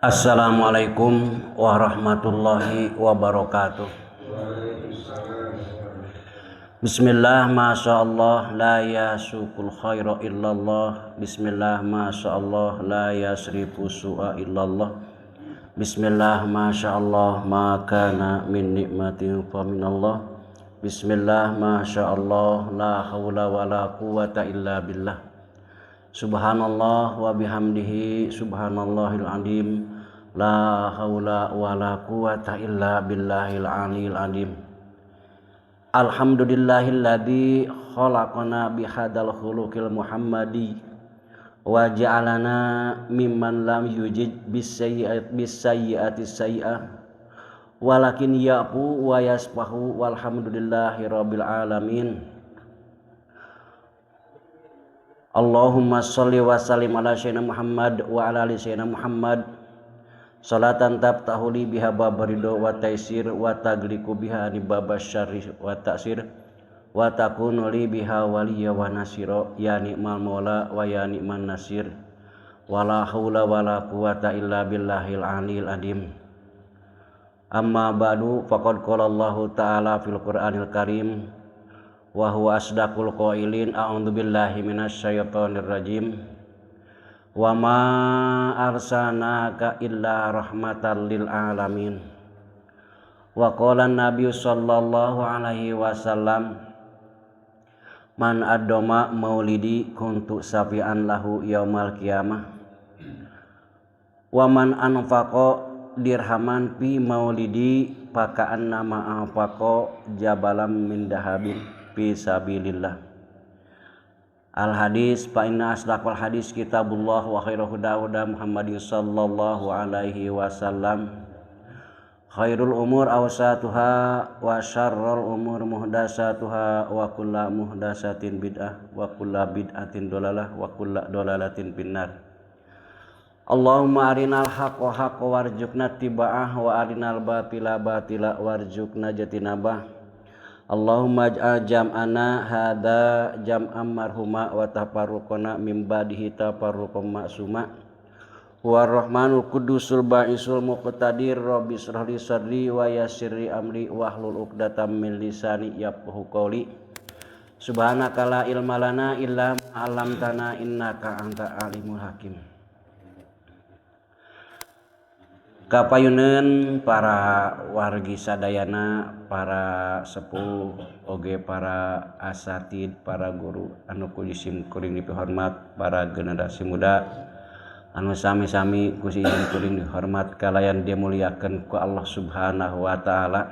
Assalamualaikum warahmatullahi wabarakatuh. Bismillah, masya Allah, la yasukul khaira illallah. Bismillah, masya Allah, la yasrifu su'a illallah. Bismillah, masya Allah, ma kana min nikmatin fa minallah. Bismillah, masya Allah, la hawla wa la quwata illa billah. Subhanallah wa bihamdihi subhanallahil azim. La haula wa la quwata illa billahil aliyil azim. Alhamdulillahilladzi khalaqana bihadal khuluqil muhammadi wa ja'alana mimman lam yujid bisayyi'ati sayyi'ah walakin ya'fu wa yasfahu walhamdulillahi rabbil alamin. Allahumma sholli wa sallim ala sayyidina Muhammad wa ala ali sayyidina Muhammad salatan tabtahuli biha babarido wa taisir wa tagliku biha ni babasyari wa taksir wa takunu li biha waliya wa nasiro ya ni'mal maula wa ya ni'man nasir wala haula wala quwata illa billahil aliyil adim. Amma ba'du, faqad qala Allahu ta'ala fil Qur'anil Karim wa huwa asdaqul qailin, a'udzu billahi minasyaitonir rajim. Wa ma arsalnaka illa rahmatan lil alamin. Wa qala an-nabiy sallallahu alaihi wasallam, man addoma maulidi kuntu safi'an lahu yaumal qiyamah. Wa man anfaqa dirhaman fi maulidi paka'an nama anfaqa jabalam min dahabin fi sabilillah. Al hadis fa inna asdaqal hadis kitabullah wa khairu huda Muhammadin sallallahu alaihi wasallam. Khairul umur awsatuha wa syarrul umur muhdasatuha wa kullu muhdasatin bid'ah wa kullu bid'atin dolalah wa kullu dolalatin finnar. Allahumma arinal haqqa haqqa warzuqna tiba'ah wa arinal batila batila warzuqna jatinabah. Allahumma ij'al jam'ana hadza jam'an marhuma wa tafarruqana min ba'dihi tafarruqan ma'suma. Wa rahmanul qudusul ba'isul muqtadir rabbi shrah li sadri wa yassir li amri wahlul 'uqdatam min lisani yafqahu qawli. Subhanaka la ilma lana illa ma 'allamtana innaka anta alimul hakim. Kapayuneun para wargi sadayana, para sepuh oge para asatid, para guru anu kulisim kuring dihormat, para generasi muda anu sami-sami kusi izin kuring dihormat kalayan dimuliakeun ku Allah Subhanahu wa taala.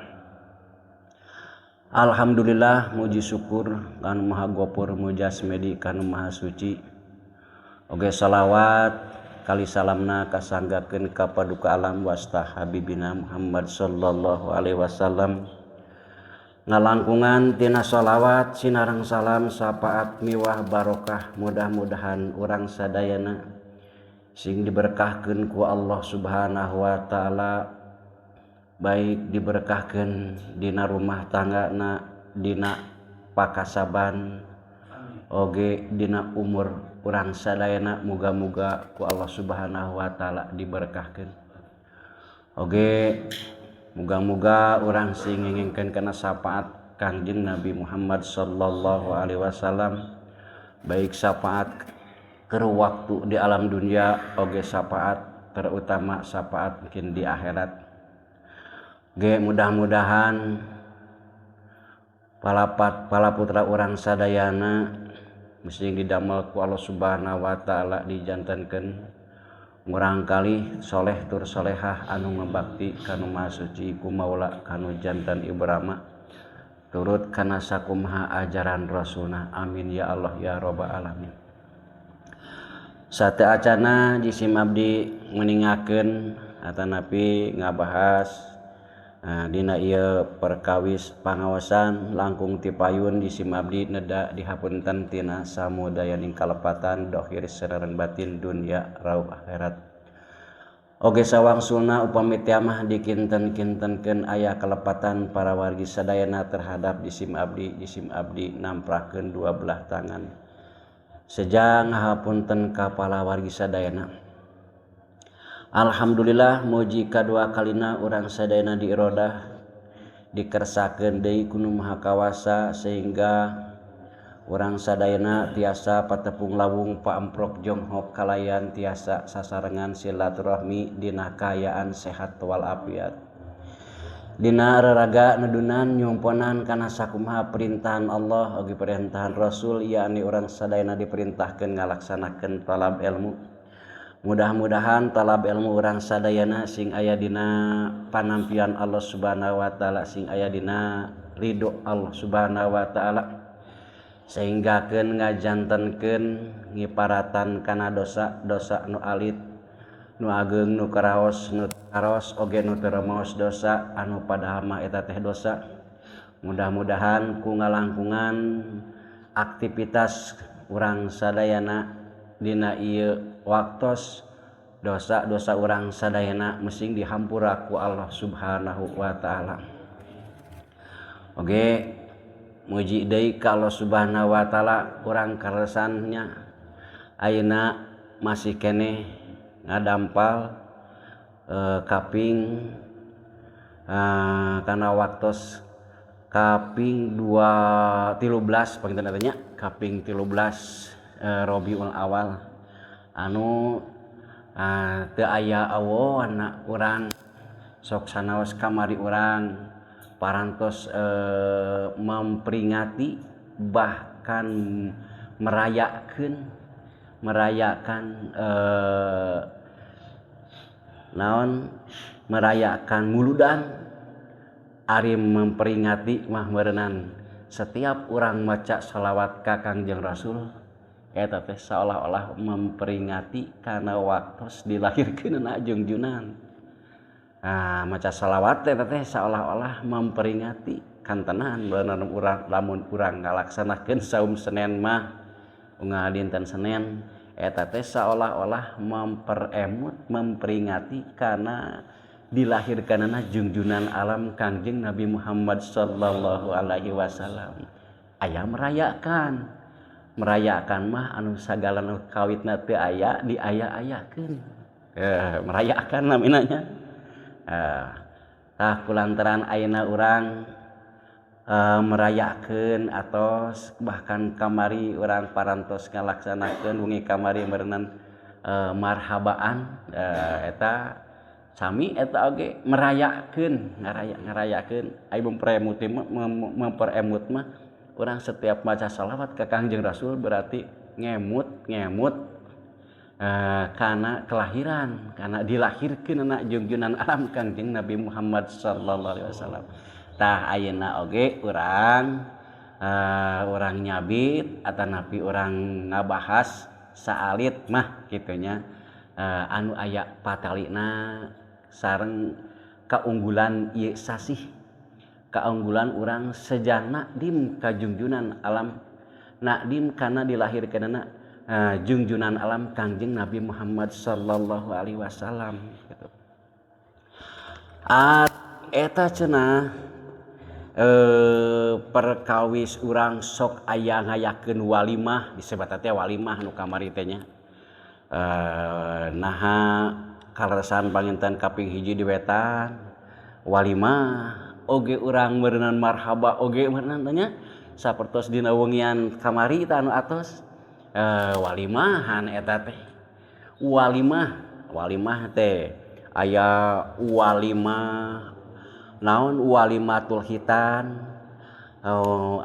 Alhamdulillah, muji syukur kanu maha gopur, mujasmedi kanu maha suci. Oge salawat kali salamna kasanggakeun ka paduka alam wasta habibina Muhammad sallallahu alaihi wasallam. Ngalangkungan tina sholawat sinareng salam sapaat miwah barokah, mudah-mudahan urang sadayana sing diberkahkeun ku Allah Subhanahu wa taala, baik diberkahkeun dina rumah tanggana, dina pakasaban oge dina umur urang sadayana, muga-muga ku Allah Subhanahu wa taala diberkahkeun. Oge muga-muga urang sing ngengengkeun kana syafaat Kangjeng Nabi Muhammad sallallahu alaihi wasallam, baik syafaat keur waktu di alam dunia oge syafaat terutama syafaat mungkin di akhirat. Ge mudah-mudahan pala putra urang sadayana mesti didamel ku Allah Subhanahu wa taala, dijantankeun ngurang kali soleh tur solehah anu ngabakti kanu maha suci ku Maula kanu jantan Ibrahim turut kana sakumaha ajaran Rasulna. Amin ya Allah ya rabbal alamin. Sate acana jisim abdi meningakeun atanapi ngabahas dina ieu perkawis pangaosan langkung ti payun jisim abdi neda dihapunten tina samudayaning kalepatan dohir sareng batin dunya rauh akhirat. Oge sawangsulna upami tiamah dikinten-kintenkeun aya kalepatan para wargi sadayana terhadap jisim abdi namprakeun dua belah tangan sejang ngahapunten ka para wargi sadayana. Alhamdulillah muji kadua kalina urang sadayana di irodah dikersakeun deui ku Nu Maha Kawasa sehingga urang sadayana tiasa patepung lawung paamprok jonghok kalayan tiasa sasarengan silaturahmi dina kaayaan sehat walafiat dina raraga nedunan nyumponan kana sakumaha perintahan Allah oge perintahan Rasul yakni urang sadayana diperintahkeun ngalaksanakeun talab ilmu. Mudah-mudahan talab ilmu urang sadayana sing aya dina panampian Allah Subhanahu wa taala sing aya dina ridho Allah Subhanahu wa taala sehinggakeun ngajantenkeun ngiparatan kana dosa-dosa nu alit nu ageung nu karaos nu karos oge nu teu maos dosa anu padahal mah eta teh dosa. Mudah-mudahan ku ngalangkungan aktivitas urang sadayana dina ieu waktos dosa-dosa urang sadayana mesing dihampura ku Allah Subhanahu wa taala. Oge muji deui ka Allah Subhanahu wa taala urang karesannya ayeuna masih keneh ngadampal kaping kana waktos kaping 13 panginten nya kaping 13 Rabiul Awal anu teu aya awowana urang sok sanaos kamari urang parantos memperingati bahkan merayakan merayakan muludan ari memperingati mah meureunnan setiap urang maca shalawat ka Kangjeng Rasul eta teh seolah-olah memperingati kana waktos dilahirkeunna junjunan. Maca shalawat eta teh seolah-olah memperingati kantenan beunang urang lamun urang ngalaksanakeun saum Senen mah unggal dinten Senen eta teh seolah-olah memperingati kana dilahirkeunna junjunan alam Kangjeng Nabi Muhammad sallallahu alaihi wasallam. Aya merayakan mah anu sagala nu kawitna teu aya diaya-ayakeun. Merayakan naminanya. Tah kulantaran ayeuna urang merayakeun atos bahkan kamari urang parantos ngalaksanakeun wengi kamari meureunnan marhabaan eta sami eta oge merayakeun ngarayakeun ai memperemut mah urang setiap maca shalawat ka Kangjeng Rasul berarti ngemut kana kelahiran kana dilahirkeunna junjunan alam Kangjeng Nabi Muhammad sallallahu alaihi wasallam. Tah ayeuna oge urang nyabit atanapi urang ngabahas saalit mah kitu nya anu aya patalina sareng kaunggulan ieu sasih kaunggulan urang sejana dim ka junjunan alam nakdim kana dilahirkeunna junjunan alam Kangjeng Nabi Muhammad sallallahu alaihi wasallam gitu. Eta cenah perkawis urang sok aya ngayakeun walimah disebut teh walimah nu kamari teh nya naha kaleresan panginten kaping 1 di wetan walimah oge urang meureunnan marhaba oge meureunnan teh nya sapertos dina wengian kamari teh anu atos walimahan eta teh walimah teh aya walimah naon walimatul khitan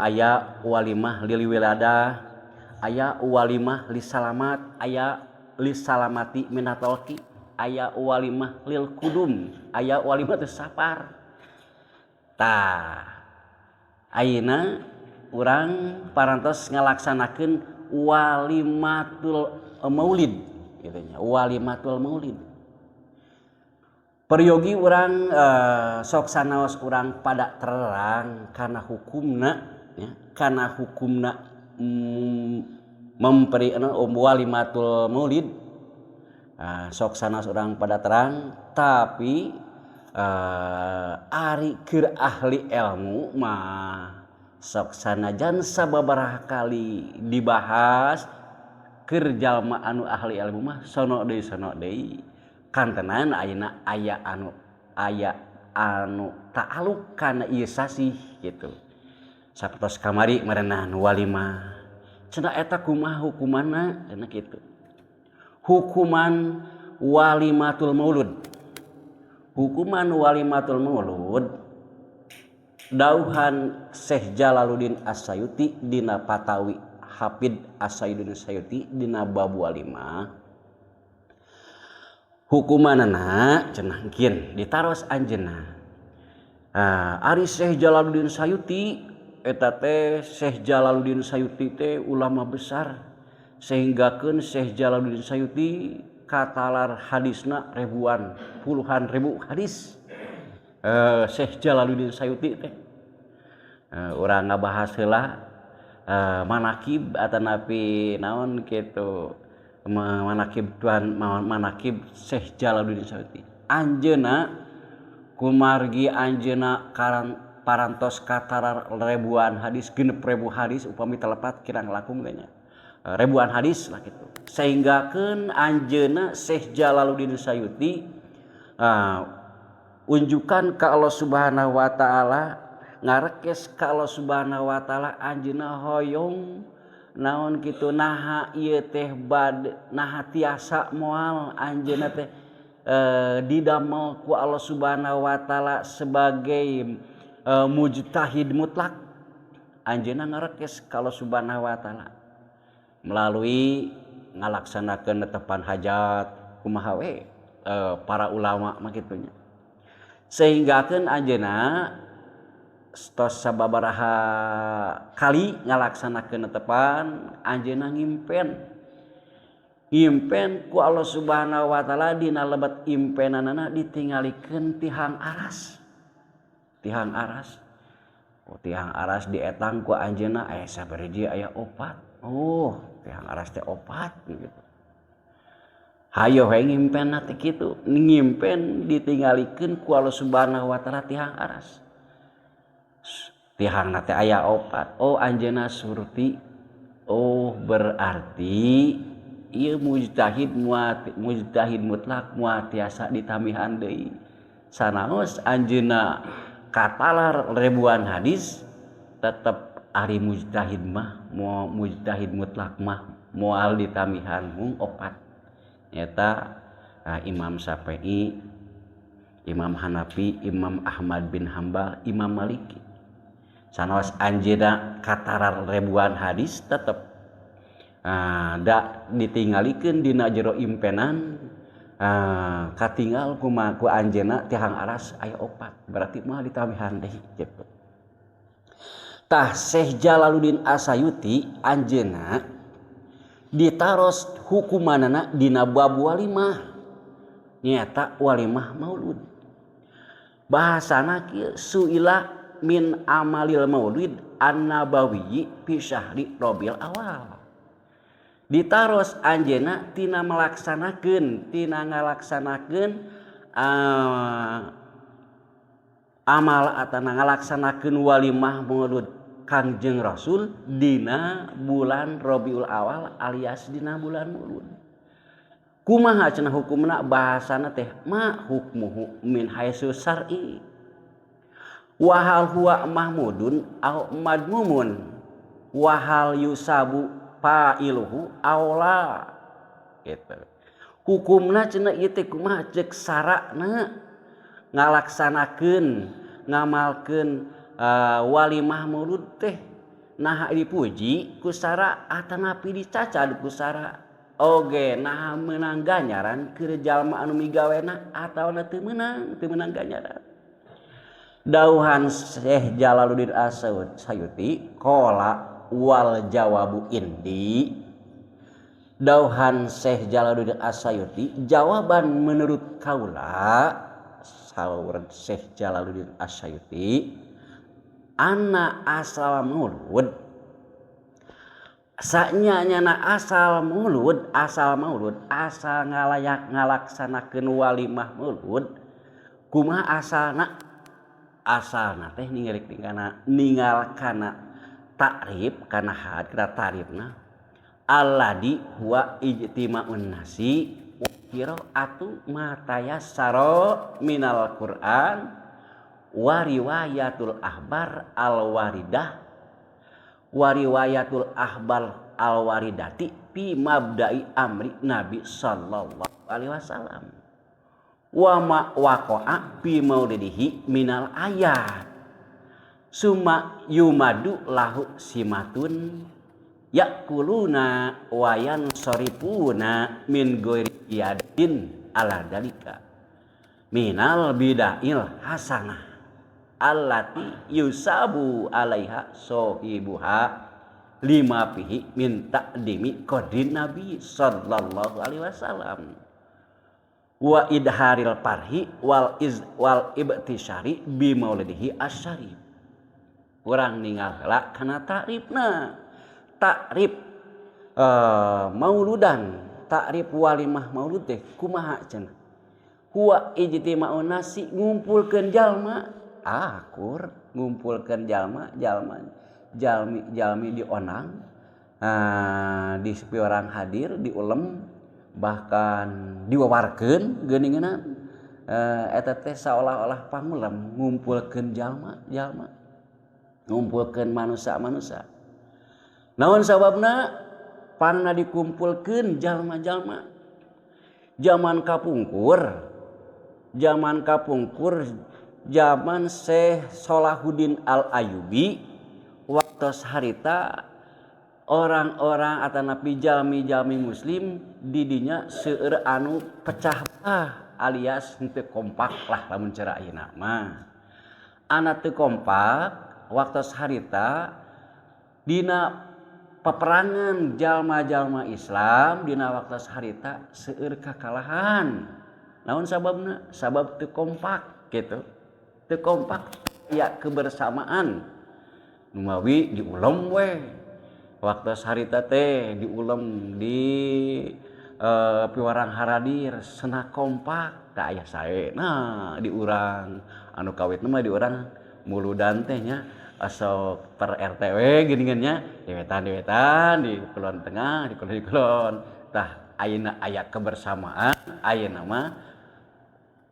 aya walimah lil wiladah aya walimah lisalamat aya lisalamati minatalqi aya walimah lil kudum aya walimah teh sapar. Tah ayeuna urang parantos ngalaksanakeun walimatul maulid kitu nya walimatul maulid. Peryogi urang sok sanaos urang pada terang kana hukumna ya kana hukumna memperi walimatul maulid sok sanaos urang pada terang tapi ari keur ahli ilmu mah sok sanajan sababaraha kali dibahas keur jalma anu ahli ilmu mah sono deui kantenan ayeuna aya anu ta'aluk kana ieu sasih gitu. Sapertos kamari merenah walimah. Cenah eta kumaha hukumanna cenah kitu. Hukuman walimatul maulud. Hukuman walimatul maulud dauhan Syekh Jalaluddin As-Sayuti dina Fatawi Hafid As-Sayuddin Sayuti dina bab walimah. Hukumanana cenah engkeun ditaros anjeunna. Ari Syekh Jalaluddin Sayuti eta teh Syekh Jalaluddin Sayuti teh ulama besar sehinggakeun Syekh Jalaluddin Sayuti katalar hadisna ribuan puluhan ribu hadis. Syekh Jalaluddin Sayuti teh urang ngabahas heula manakib atanapi naon kitu manakib Syekh Jalaluddin Sayuti. Anjeunna kumargi anjeunna parantos katarar ribuan hadis 6.000 hadis upami telepat kirang langkung nya ribuan hadis lah kitu. Sehinggakeun anjeunna Syekh Jalaluddin Sayuti unjukan ka Allah Subhanahu wa taala ngarekes ka Allah Subhanahu wa taala anjeunna hoyong naon kitu naha ieu teh naha tiasa moal anjeunna teh didamel ku Allah Subhanahu wa taala sebagai mujtahid mutlak. Anjeunna ngarekes ka Allah Subhanahu wa taala melalui ngalaksanakeun netepan hajat kumaha we para ulama mah kitu nya. Sehinggakeun anjeunna tos sababaraha kali ngalaksanakeun netepan anjeunna ngimpen ku Allah Subhanahu wa taala dina lebet impenanana ditingalikeun tihang aras. Tihang aras dietang ku anjeunna aya sabaraha aya 4. Tihang aras teh 4 gitu. Hayo we ngimpen teh kitu, ngimpen ditingalikeun ku Allah Subhanahu wa taala tihang aras. Tihang teh aya 4. Anjeunna surti. Berarti ieu mujtahid mutlak moal tiasa ditamihan deui. Sanaos anjeunna katalar ribuan hadis tetep ari mujtahid mah mujtahid mutlak mah moal ditamihan mung 4. Nyata Imam Syafi'i, Imam Hanafi, Imam Ahmad bin Hambal, Imam Maliki. Sanaos anjeunna katarar ribuan hadis tetep da ditingalikeun dina jero impenan katinggal ku anjeunna tihang aras aya 4. Berarti mah ditamihan deui kitu. Tah Syekh Jalaluddin As-Sayuti anjeunna ditaros hukumanana dina bab walimah. Nyata walimah maulud. Bahasana kieu suila min amalil maulid an-nabawi fi syahri Rabiul Awal. Ditaros anjeunna tina ngalaksanakeun amal atana ngalaksanakeun walimah maulud Kangjeng Rasul dina bulan Rabiul Awal alias dina bulan maulud. Kumaha cenah hukumna bahasana teh ma hukmuhu min haitsu syar'i wa hal huwa mahmudun aw madmumun wa hal yusabu fa'iluhu aula gitu. Hukumna cenah ieu teh kumaha ceuk sarana ngalaksanakeun ngamalkeun walimah maulud teh naha dipuji ku sara atanapi dicacad ku sara oge naha meunang ganjaran keur jalma anu migawena atawana teu meunang ganjaran. Dauhan Syekh Jalaluddin As-Sayuti qala wal jawabu indi. Dauhan Syekh Jalaluddin As-Sayuti jawaban menurut kaula saur Syekh Jalaluddin As-Sayuti anna asal maulud sanyana asal maulud asal ngalayak ngalaksanakeun walimah maulud kumaha asalna teh ningal kana takrib kana had kana tarifna alladhi huwa ijtima'un nasi qiraatu ma tayassara minal Qur'an wa riwayatul ahbar al waridah wa riwayatul ahbar al waridati fi mabda'i amri Nabi sallallahu alaihi wasallam wa ma waqa'a fi maulidihi minal ayat summa yumadu lahu simatun yakuluna wayan soripuna min goiri yadin ala dalika minal bida'il hasanah allati yusabu alaiha sohibuha lima pihi min ta'dimi qadrin nabi sallallahu alaihi wasallam wa idharil parhi wal ibtishari bi maulidihi asyarif urang ningalna kana takrifna takrif mauludan takrif walimah maulud teh kumaha cenah huwa ijtima'un nasi ngumpulkeun jalma akur ngumpulkeun jalma jalmi dionang di sepi orang hadir diulem bahkan diwawarkeun geuningeunna eta teh saolah-olah pangulem ngumpulkeun jalma ngumpulkeun manusia naon sababna panna dikumpulkeun jalma-jalma zaman kapungkur zaman Syekh Salahuddin Al-Ayyubi waktu harita orang-orang atanapi jalmi-jalmi muslim didinya seueur anu pecah belah alias henteu kompak lah lamun cara ayeuna mah anu teu kompak waktu harita dina peperangan jalma-jalma Islam dina waktu harita seueur kakalahan naon sababna sabab teu kompak gitu teu kompak ya kebersamaan numawi diulem we waktu harita teh diulem di piwarang haradir cenah kompak da aya sae nah di urang anu kawitna mah di urang muludan teh nya asok per RTW geuningannya dewetan di kulon tengah di kulon tah ayeuna aya kebersamaan ayeuna mah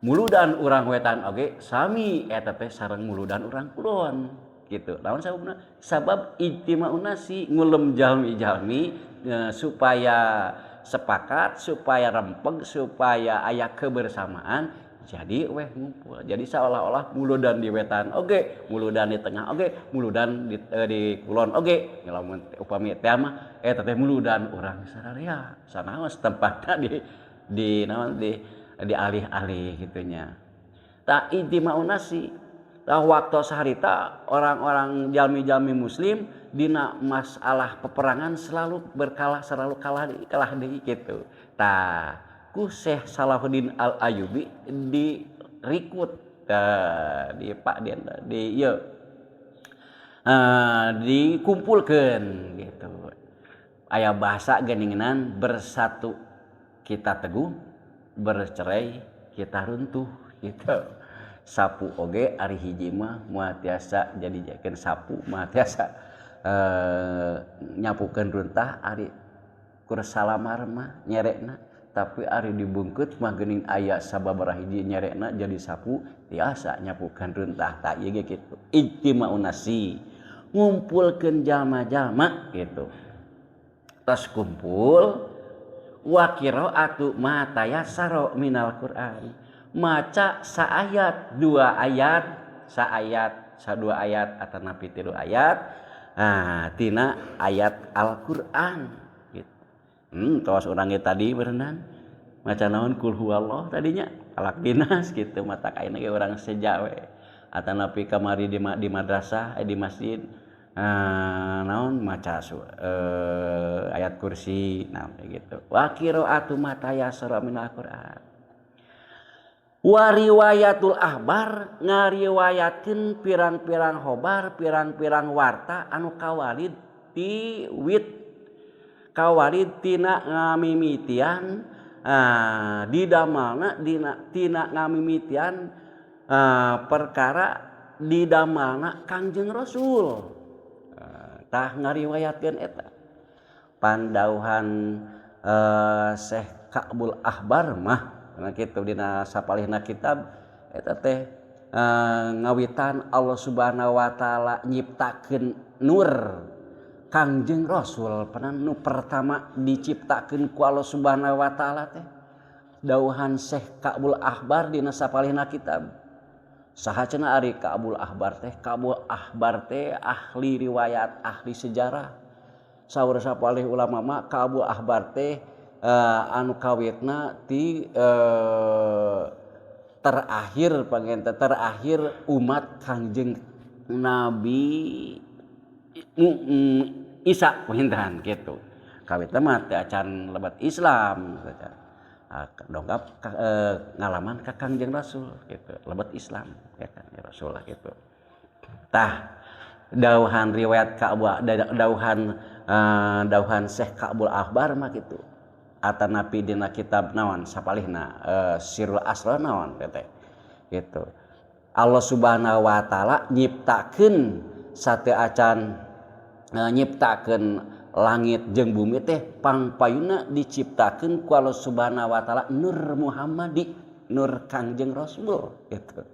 muludan urang wetan oge sami eta teh sareng muludan urang kulon gitu naon sababna sabab ijtima'un nasi ngulem jalmi-jalmi supaya sepakat supaya rempeg supaya aya kebersamaan jadi weh ngumpul jadi seolah-olah muludan di wetan oge muludan di tengah oge muludan di kulon oge lamun upami teh mah eta teh muludan urang sararea sanaos tempatna di naon di alih-alih gitunya ta ijtima'un nasi tah waktu saharita orang-orang jalmi-jalmi muslim dina masalah peperangan selalu kalah deui kitu tah ku Syekh Salahuddin Al-Ayyubi di rekrut di Pak di ieu dikumpulkeun gitu aya bahasa geuningan bersatu kita teguh bercerai kita runtuh gitu sapu oge ari hiji mah moal tiasa jadikeun sapu moal tiasa nyapukeun runtah ari kur salamar mah nyerekna tapi ari dibungkut mah geuning aya sababaraha hiji nyerekna jadi sapu tiasa nyapukeun runtah tah ieu ge kitu ijtima'un nasi ngumpulkeun jalma-jalma gitu tos kumpul wa qiraatu ma tayassara minal Qur'an maca saayat dua ayat sadua ayat atanapi 3 ayat tina ayat Al-Qur'an tos urang ge tadi berenang maca naon kul huwallah tadinya falak dinas gitu mata kaina ge urang seja we atanapi kamari di madrasah di masjid naon maca ayat kursi nah gitu wa qiraatu ma tayassara minal Qur'an wa riwayatul ahbar ngariwayatkeun pirang-pirang khobar pirang-pirang warta anu kawalid ti kawarid tina ngamimitian didamalna tina ngamimitian perkara didamalna Kangjeng Rasul tah ngariwayatkeun eta pandauhan Syekh Ka'bul Ahbar mah karena kitu dina sapalihna kitab eta teh ngawitan Allah Subhanahu wa taala nyiptakeun nur Kangjeng Rasul pernah nu pertama diciptakeun ku Allah Subhanahu wa taala teh dauhan Syekh Ka'bul Ahbar dina sapalihna kitab. Saha cenah ari Ka'bul Ahbar teh? Ka'bul Ahbar teh ahli riwayat, ahli sejarah. Saur sapalih ulama mah Ka'bul Ahbar teh anu kawitna ti terakhir umat Kangjeng Nabi Isa pinten gitu. Kawitna mah teh acan lebat Islam dongkap ngalaman ka Kangjeng Rasul gitu lebat Islam ya kan ya Rasul lah gitu tah dauhan riwayat Ka'bah dauhan Syekh Ka'bul Ahbar mah gitu atanapi dina kitab naon sapalihna Sirrul Asrar naon teh gitu Allah Subhanahu wa taala nyiptakeun sateu acan nyiptakeun langit jeung bumi teh pangpayuna diciptakeun ku Allah Subhanahu wa taala nur Muhammadi nur Kangjeng Rasul gitu.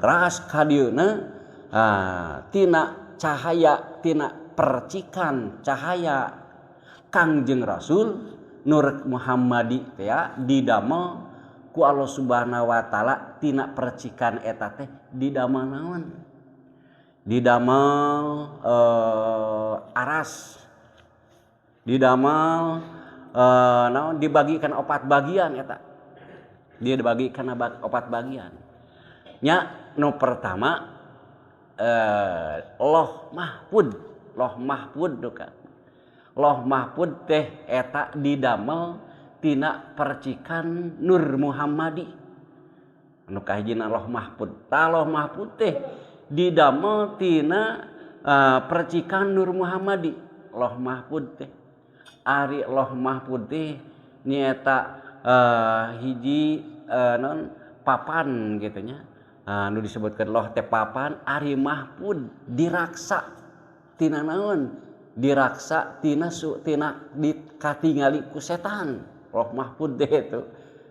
Teras kadieuna tina cahaya tina percikan cahaya Kangjeng Rasul nur Muhammadi teh ya didamel ku Allah Subhanahu wa taala tina percikan eta teh didamel naon? Didamel aras didamel naon dibagikan 4 bagian eta dia dibagikan 4 bagian nya nu pertama Loh Mahfud duka Loh Mahfud teh eta didamel tina percikan Nur Muhammadi anu kahijina Loh Mahfud tah Loh Mahfud teh didamel tina percikan Nur Muhammadi Loh Mahfud teh ari Loh Mahfud teh nyaeta hiji non papan gitu nya nu disebutkeun loh teh papan ari Mahfud diraksa tina naon diraksa tina dikatingali ku setan Loh Mahfud teh itu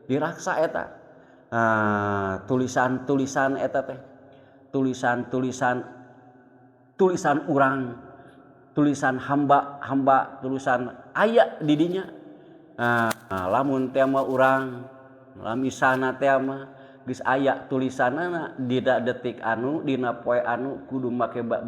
diraksa eta tulisan eta teh tulisan urang tulisan hamba tulisan aya di dinya lamun teh mah urang lamisana teh mah geus aya tulisanana dina detik anu dina poe anu kudu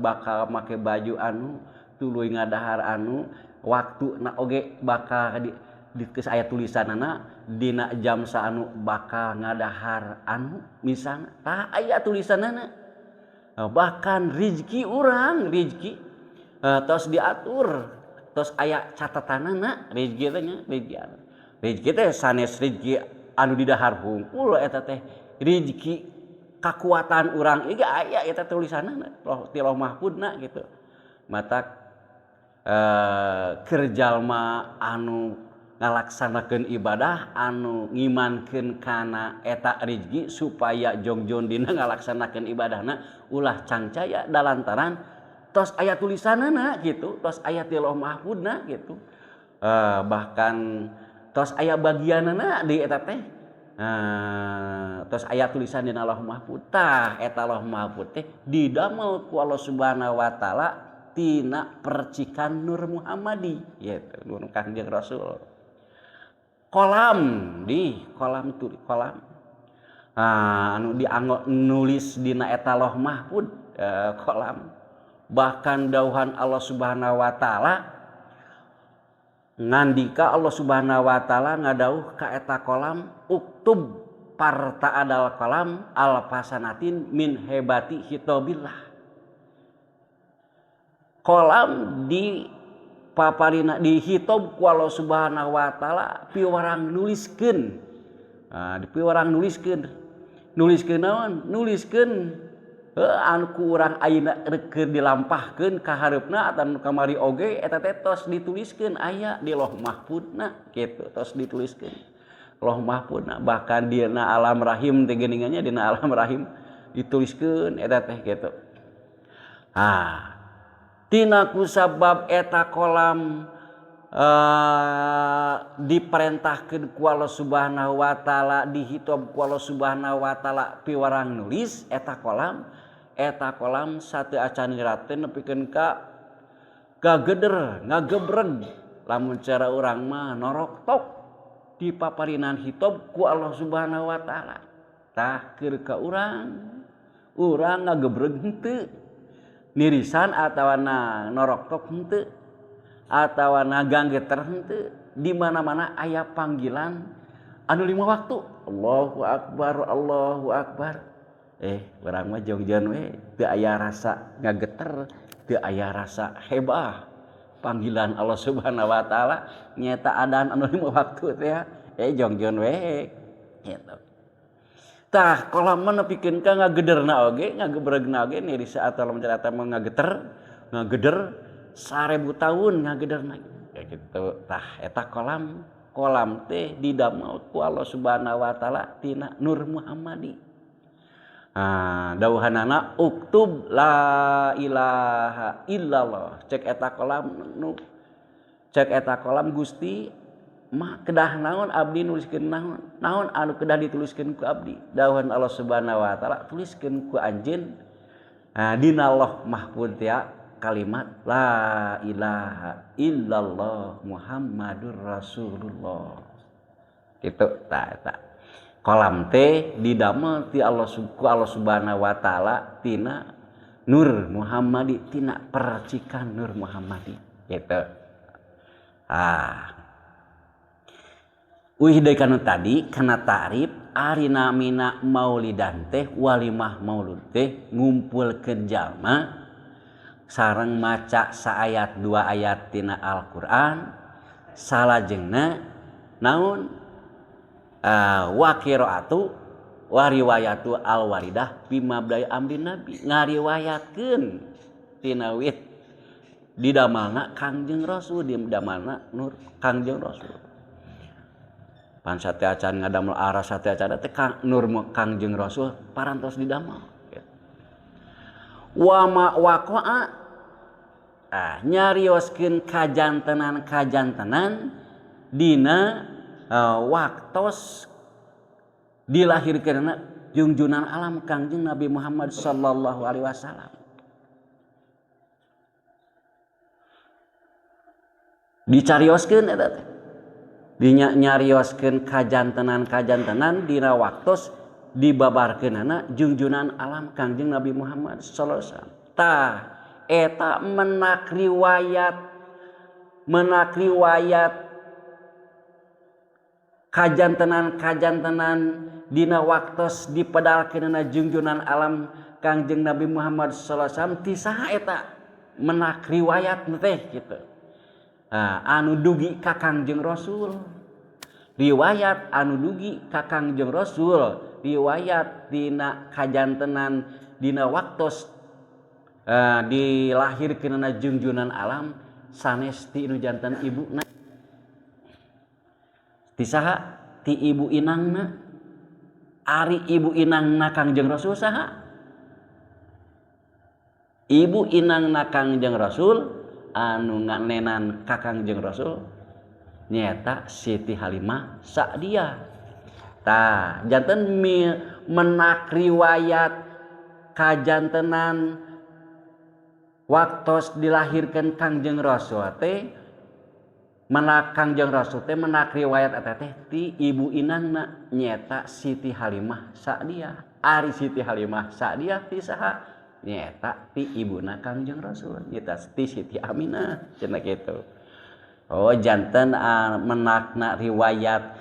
bakal make baju anu tuluy ngadahar anu waktuna oge bakal geus aya tulisanana dina jam saanu bakal ngadahar anu misalna tah aya tulisanana bahkan rezeki urang tos diatur tos aya catatanana rezeki teh nya rezeki teh sanes rezeki anu didahar hungkul eta teh rezeki kakuatan urang ieu aya eta tulisanana ti Loh Mahfudna gitu mata keur jalma anu ngalaksanakeun ibadah anu ngimankeun kana eta rezeki supaya jongjon dina ngalaksanakeun ibadahna ulah cangcaya dalantaran tos aya tulisanana gitu tos aya ti Loh Mahfudna gitu bahkan tos aya bagianana di eta teh tos aya tulisan dina Loh Mahfud tah eta Loh Mahfud teh didamel ku Allah Subhanahu wa taala tina percikan Nur Muhammadi gitu Nur Kangjeng Rasul kolam anu dianggo nulis dina eta Loh Mahfud kolam bahkan dauhan Allah Subhanahu wa taala ngandika Allah Subhanahu wa taala ngadauh ka eta kolam uktub parta adal kolam alfasanatin min hebati hitobillah kolam di paparina dihitob ku Allah Subhanahu wa taala piwarang nuliskeun dipiwarang nuliskeun naon nuliskeun anu ku urang ayeuna keur dilampahkeun ka hareupna atawa kamari oge eta teh tos dituliskeun aya di Loh Mahfudna kitu tos dituliskeun Loh Mahfudna bahkan dina alam rahim teh geuningannya dina alam rahim dituliskeun eta teh kitu tina kusabab eta kolam diperintahkeun ku Allah Subhanahu wa taala, dihitob ku Allah Subhanahu wa taala piwarang nulis eta kolam sateu acan ngirateun nepikeun ka gageder ngagebreg lamun cara urang mah norok tok dipaparinan hitob ku Allah Subhanahu wa taala. Tah keur ka urang ngagebreg henteu, nirisan atawa norok tok henteu, atawa ganggeter henteu. Di mana-mana aya panggilan anu 5 waktu. Allahu akbar, Allahu akbar. Urang mah jongjon we, teu aya rasa ngageter, teu aya rasa hebah. Panggilan Allah Subhanahu wa taala nyata adan anu 5 waktu teh ya. Jongjon we gitu. Tah kolam mah nepikeun ka ngagederna oge, ngagebregna oge nirisa atawa lamun carita mah ngageder 1000 tahun ngagederna kayak gitu. Tah eta kolam teh didamel ku Allah Subhanahu wa taala tina Nur Muhammadi. Dawuhanana uktub la ilaha illallah. Cek eta kolam Gusti mah kedah naon abdi nuliskeun naon anu kedah dituliskeun ku abdi. Dawuhan Allah Subhanahu wa taala tuliskeun ku anjeun dina Lauh Mahfuz ya kalimat la ilaha illallah Muhammadur Rasulullah. Kitu tah kolam teh didamel ti Allah Subhanahu wa taala tina Nur Muhammadi, tina percikan Nur Muhammadi gitu. Uih deui kana tadi kana tarif arina mina maulidan teh walimah maulud teh ngumpulkeun jalma sareng maca saayat 2 ayat tina Al-Qur'an salajengna naon wa qiraatu wa riwayatu al-waridah bima bday amrin nabi ngariwayatkeun tina wit didamalna Kangjeng Rasul, didamalna Nur Kangjeng Rasul. Pan sateu acan ngadamel aras sateu acan teh Nur Kangjeng Rasul parantos didamel. Wa ma waqa'a nyarioskeun kajantenan dina waktos dilahirkeunna junjunan alam Kangjeng Nabi Muhammad sallallahu alaihi wasallam. Dicarioskeun eta teh. Nyarioskeun kajantenan dina waktos dibabarkeunana junjunan alam Kangjeng Nabi Muhammad sallallahu alaihi wasallam. Tah eta menak riwayat kajantenan dina waktos dipedalkeunana junjunan alam Kangjeng Nabi Muhammad sallallahu alaihi wasallam ti saha eta menak riwayat teh kitu. Anu dugi ka Kangjeng Rasul, riwayat anu dugi ka Kangjeng Rasul, riwayat dina kajantenan dina waktos dilahirkeunana junjunan alam sanes ti nu janten ibuna ti saha ti ibu inangna. Ari ibu inangna Kangjeng Rasul saha? Ibu inangna Kangjeng Rasul anu nganenan ka Kangjeng Rasul nyata Siti Halimah Sa'diyah. Tah janten menak riwayat kajantenan waktos dilahirkeun Kangjeng Rasul teh menak Kangjeng Rasul teh menak riwayat eta teh ti ibu inangna nyata Siti Halimah Sa'diyah. Ari Siti Halimah Sa'diyah ti saha? Nyata ti ibuna Kangjeng Rasul, nyata ti Siti Aminah cenah kitu. Janten menakna riwayat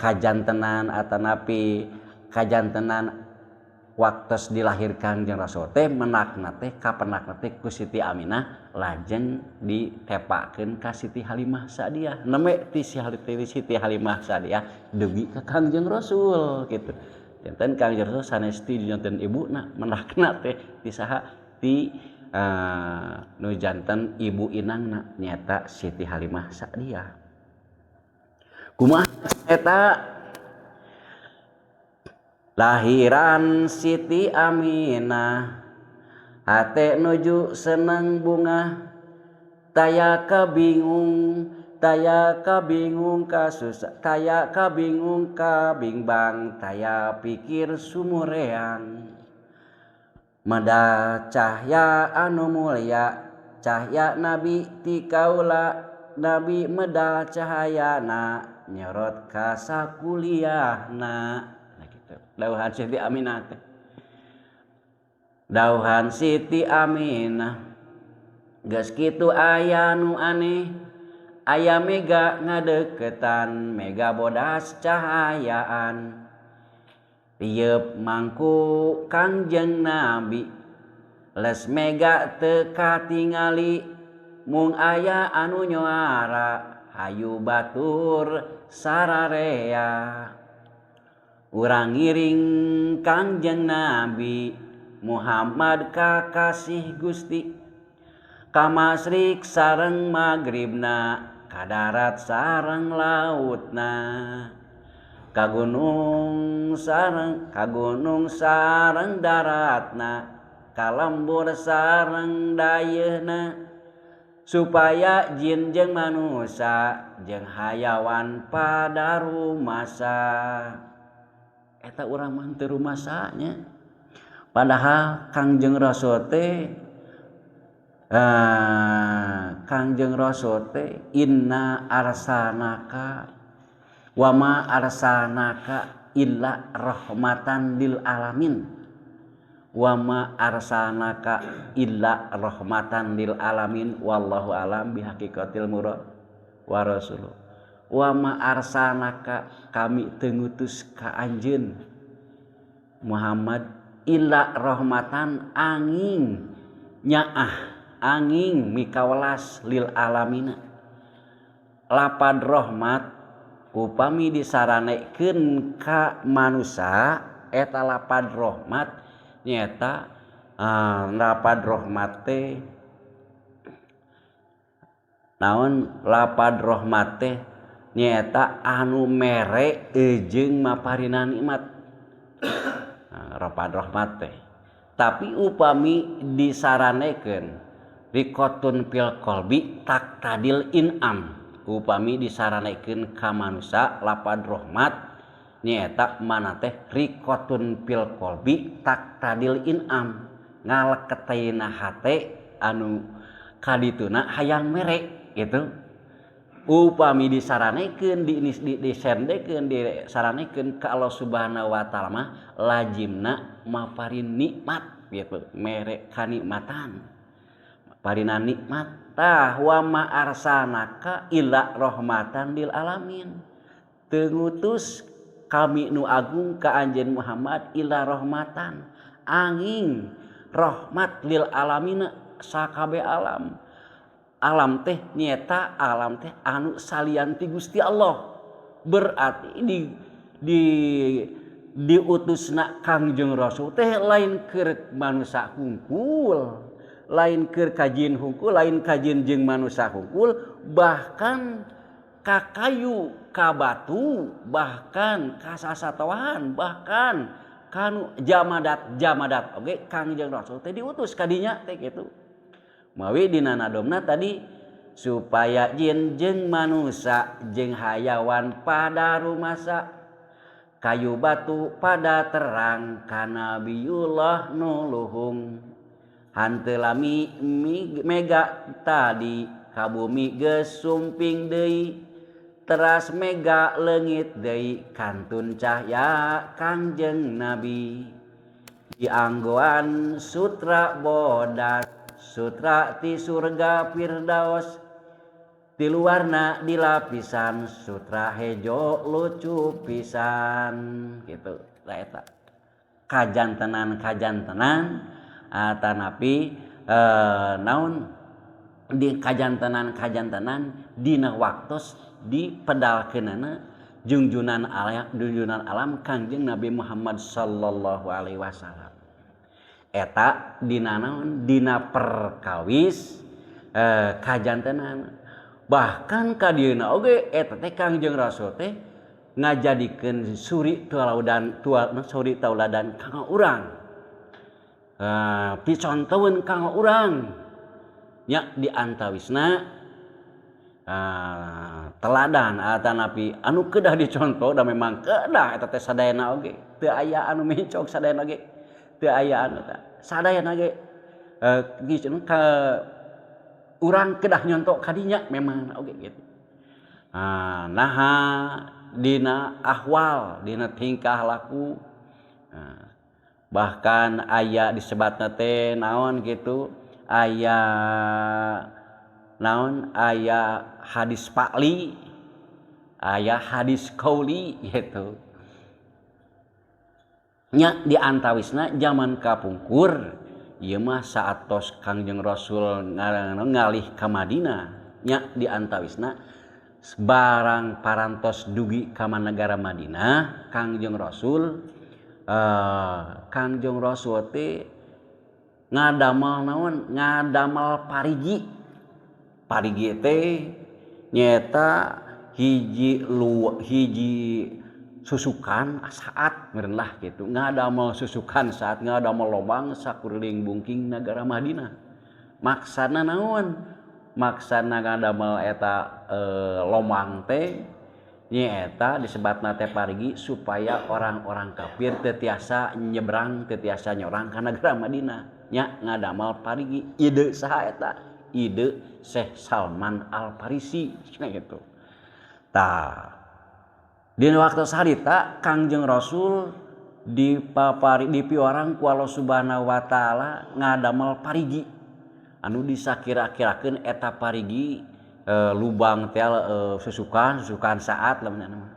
kajantenan atanapi kajantenan waktos dilahirkan Kangjeng Rasul teh menakna teh kapenakna teh ku Siti Aminah lajeng ditepakeun ka Siti Halimah Sa'diyah. Neme ti Siti Halimah Sa'diyah dugi ka Kangjeng Rasul gitu. Janten Kangjeng Rasul sanes ti janten ibuna menakna teh ti saha ti nu janten ibu inangna nyata Siti Halimah Sa'diyah. Kumaha eta lahiran Siti Aminah hate nuju seneng bunga taya kabingung kasusah, taya kabingung kabimbang, taya pikir sumureang. Meda cahya anu mulia, cahya nabi ti kaula, nabi medal cahayana nyorot ka sakuliahna. Nah gitu. Dauhan Siti Aminah teh. Dauhan Siti Aminah. Geus kitu aya nu aneh, aya mega ngadeketan, mega bodas cahayaan. Tieup mangku Kangjeng Nabi, les mega teu katingali, mung aya anu nyoara, hayu batur sararea. Urang ngiring Kangjeng Nabi Muhammad kakasih Gusti, ka masrik sareng magribna, ka darat sareng lautna, ka gunung sareng daratna, ka lembur sareng dayeuna, supaya jin jeung manusia jeung hayawan pada rumasa. Eta urang mah teu rumasanya, padahal Kangjeng Rasul teh inna arsanaka wa ma arsanaka illa rahmatan lil alamin, wa ma arsanaka illa rahmatan lil alamin, wallahu alam bihaqiqatil murad wa rasuluh. Wa ma arsanaka, kami teu ngutus ka anjeun Muhammad illa rahmatan angin nyaah, angin mikawelas lil alamina. Lapad rahmat upami disaranekeun ka manusia, eta lapad rahmat nyaeta lapad rahmat teh naon, lapad rahmat teh nyaeta anu mere jeung maparina nikmat. Lapad rahmat teh tapi upami disaranekeun riqatun fil qalbi taqtadil in'am, upami disaranekeun ka manusia lapad rahmat nyaeta mana teh riqatun fil qalbi taqtadil in'am, ngaleketena hate anu kadituna hayang mere gitu. Upami disaranekeun disaranekeun ka Allah Subhanahu wa taala mah lajimna maparin nikmat gitu, mere kanikmatan parina nikmat. Tah wa ma arsanaka illa rahmatan lil alamin, teu ngutus kami nu agung ka anjeun Muhammad illa rahmatan, angin rahmat lil alamin sakabeh alam. Alam teh nyata alam teh anu salian ti Gusti Allah, berarti diutusna Kangjeng Rasul teh lain keur manusia hungkul, lain keur kajin hungkul, lain kajin jeung manusia hungkul, bahkan ka kayu, ka batu, bahkan ka sasatohan, bahkan kanu jamadat oge Kangjeng Rasul teh diutus ka dinya teh kitu. Mawi dina nadomna tadi supaya jin jeung manusia jeung hayawan pada rumasa, kayu batu pada terang ka Nabiullah nuluhung, hanteu lami mega tadi ka bumi geus sumping deui, teras mega leungit deui kantun cahya Kangjeng Nabi. Dianggoan sutra bodas, sutra ti surga Firdaus, di luarna di lapisan sutra hejo lucu pisan gitu. Lah eta kajantenan atanapi naon di kajantenan dina waktos dipedalkeunana junjunan alam Kangjeng Nabi Muhammad sallallahu alaihi wasallam. Eta dina naon, dina perkawis kajantenan, bahkan ka dieuna oge eta teh Kangjeng Rasul teh ngajadikeun suri tauladan kanggo urang, picontoeun kanggo urang nya di antawisna teladan atanapi anu kedah dicontoh da memang kedah eta teh sadayana oge teu aya anu mencok sadayana oge teu aya anu tah sadayana oge ka urang kedah nyontok kadinya memang oge gitu. Naha dina ahwal dina tingkah laku bahkan aya disebatna teh naon gitu aya hadis pakli aya hadis qauli gitu nya di antawisna zaman kapungkur ieu mah saatos Kangjeng Rasul ngalih ka Madinah nya di antawisna barang parantos dugi ka negara Madinah Kangjeng Rasul teh ngadamal parigi teh nyata hiji susukan saat merenlah gitu ngadamal susukan saat ngadamal lobang sakuriling bungking negara Madinah maksana naon maksana ngadamal eta lobang teh nyaeta disebatna teh parigi supaya orang-orang kafir teu tiasa nyebrang teu tiasa nyorang ka negara Madinah nya ngadamal parigi ide saha eta ide Syekh Salman Al Farisi gitu. Tah dina waktu sarita Kangjeng Rasul dipiorang ku Allah Subhanahu wa taala ngadamel parigi anu disakira-kirakeun eta parigi lubang teh susukan saat lamun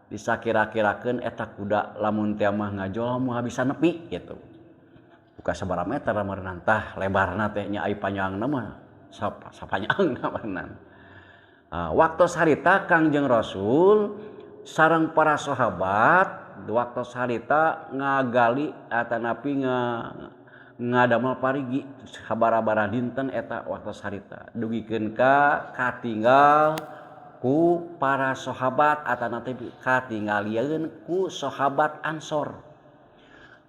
disakira-kirakeun eta kuda lamun teh mah ngajol moal bisa nepi gitu. Buka sabaraha meter lamun tah lebarna teh nya ai panjangna mah sapanjangna beunang. Waktu sarita Kangjeng Rasul sareng para sahabat waktu sarita ngagali atanapi ngadamel parigi sabara-bara dinten eta waktu sarita dugikeun ka katinggal ku para sahabat atanapi katingalieun ku sahabat Ansor.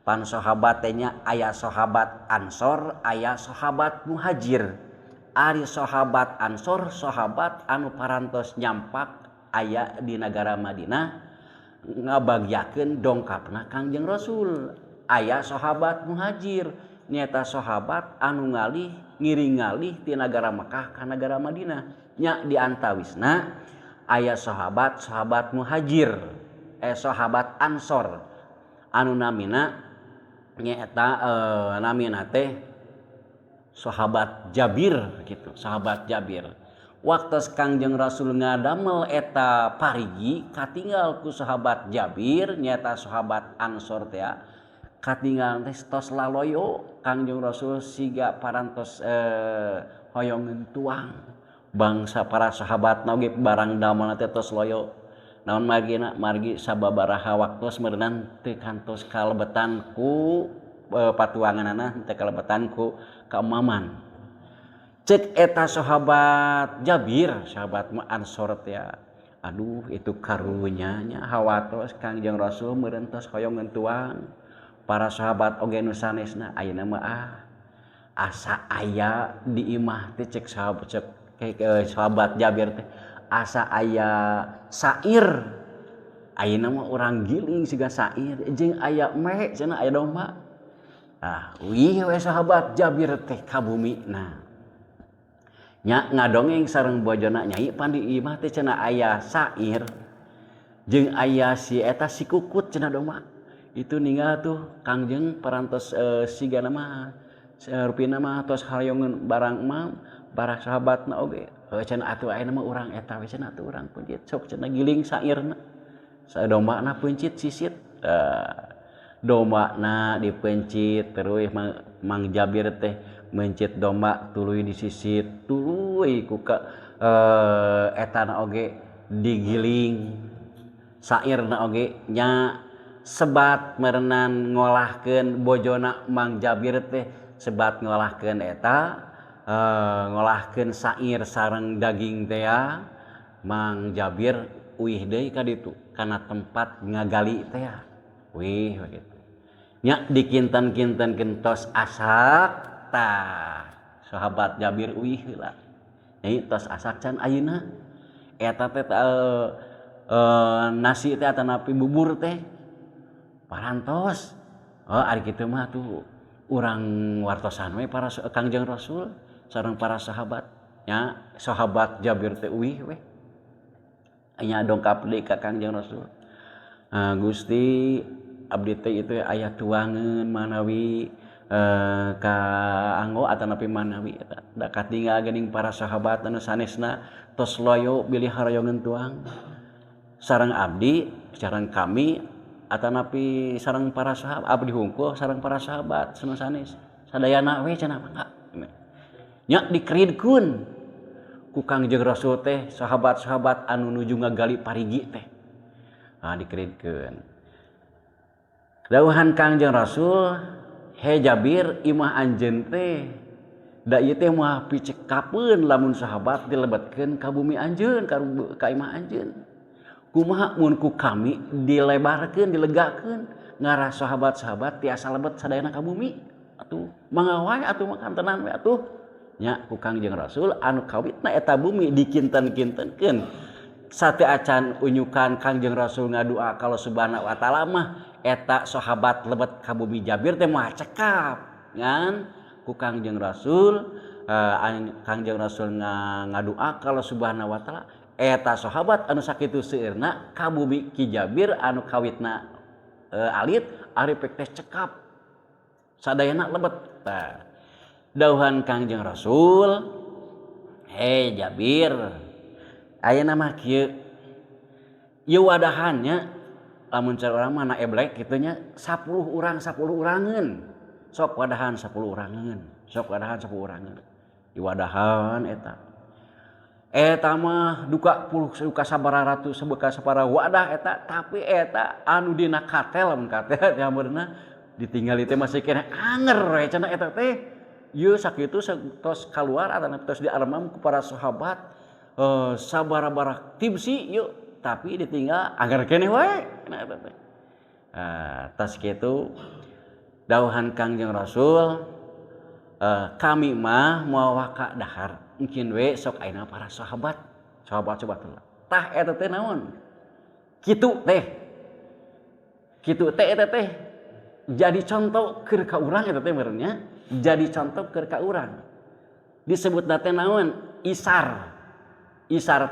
Pan sahabat teh nya aya sahabat Ansor aya sahabat Muhajir. Ari sahabat Ansor sahabat anu parantos nyampak aya di negara Madinah ngabagiakeun dongkapna Kangjeng Rasul. Aya sahabat Muhajir nyata sahabat anu ngiring ngalih ti negara Mekah ka negara Madinah nya di antawisna aya sahabat Muhajir sahabat Ansor anu namina nyata namina teh sahabat Jabir gitu sahabat Jabir waktu Kangjeng Rasul ngadamel eta parigi katinggal ku sahabat Jabir nyata sahabat Ansor teh katinggal teh tos laloyo Kangjeng Rasul siga parantos hoyongeun tuang bangsa para sahabat oge barang damelna teh tos loyo naon margi sababaraha waktos meunang teu kantos kalebetan ku patuanganana teu kalebetan ku kaumaman cek eta sahabat Jabir sahabat Ansor teh aduh itu karunya nya hawatos Kangjeng Rasul meureun tos hoyongeun tuang para sahabat oge nu sanesna ayeuna mah asa aya di imah teh cek sahabat Jabir teh asa aya sair ayeuna mah urang giling siga sair jeung aya me cenah aya domba wih we sahabat Jabir teh ka bumi nah nya ngadongeng sareng bojona nyai pan di imah teh cenah aya sair jeung aya si eta si kukut cenah domba itu ninggal tuh Kangjeng parantos siga nama rupina mah tos hayoungeun barang mah barang sahabatna oge cenah atuh ayeuna mah urang eta we cenah atuh urang pencit sok cenah giling sairna sadombana pencit sisit dombana dipencit terus Mang Jabir teh mencit domba tuluy disisit tuluy ku etana oge digiling sairna oge nya sebat merenan ngolahkeun bojona Mang Jabir teh sebat ngolahkeun eta ngolahkeun sair sareng daging teh Mang Jabir uih deui ka ditu kana tempat ngagali teh wih begitu nya dikinten-kinten gentos asak tah sahabat Jabir uih heula nyai tos asak can ayeuna eta teh nasi teh atanapi bubur teh parantos ari kitu mah tuh urang wartosan we para Kangjeng Rasul sareng para sahabat nya sahabat Jabir teh uih we nya dongkap deui ka Kangjeng Rasul Gusti abdi teh itu aya tuangeun manawi ka anggo atanapi manawi eta da katinggal geuning para sahabat anu sanesna tos loyo bilih harayangeun tuang sareng abdi sareng kami atanapi sareng para sahabat abdi hungkul sareng para sahabat sanes sadayana we cenah mangga nya dikeridkeun ku Kangjeng Rasul teh sahabat-sahabat anu nuju ngagali parigi teh dikeridkeun dawuhan Kangjeng Rasul he Jabir imah anjeun teh da ieu teh moal picekapeun lamun sahabat dilebetkeun ka bumi anjeun ka imah anjeun kumaha mun ku kami dilebarkeun dilegakeun ngarah sahabat-sahabat tiasa lebet sadayana ka bumi atuh mangga wae atuh makantenan we atuh nya ku Kangjeng Rasul anu kawitna eta bumi dikinten-kintenkeun sate acan unyukan Kangjeng Rasul ngadua kalau subhanahu wa ta'ala mah eta sahabat lebet ka bumi Jabir teh moal cekap ngan ku Kangjeng Rasul Kangjeng Rasul ngadua kalau subhanahu wa ta'ala eta sahabat anu sakitu seueurna ka bumi Ki Jabir anu kawitna alit ari pek teh cekap sadayana lebet dawuhan Kangjeng Rasul he Jabir ayeuna mah kieu ieu wadahannya lamun cara urang mah na eblek kitu nya 10 urangeun sok wadahan 10 urangeun sok wadahan 10 urangeun di wadahan eta mah duka sabaraha ratus sabeuka sabaraha wadah eta tapi eta anu dina katel lamun katel teh beurna ditinggali teh masih kena anger we cenah eta teh ieu sakitu tos kaluar atau tos diarmam ku para sahabat sabaraha timsi ieu tapi ditinggal anger keneh wae nah eta teh tos kitu dawuhan Kangjeng Rasul kami mah moal waka dahar mungkin we sok ayeuna para sahabat tah eta teh naon kitu teh eta teh jadi contoh keur ka urang eta teh beurnya jadi contoh keur ka urang disebutna teh naon isar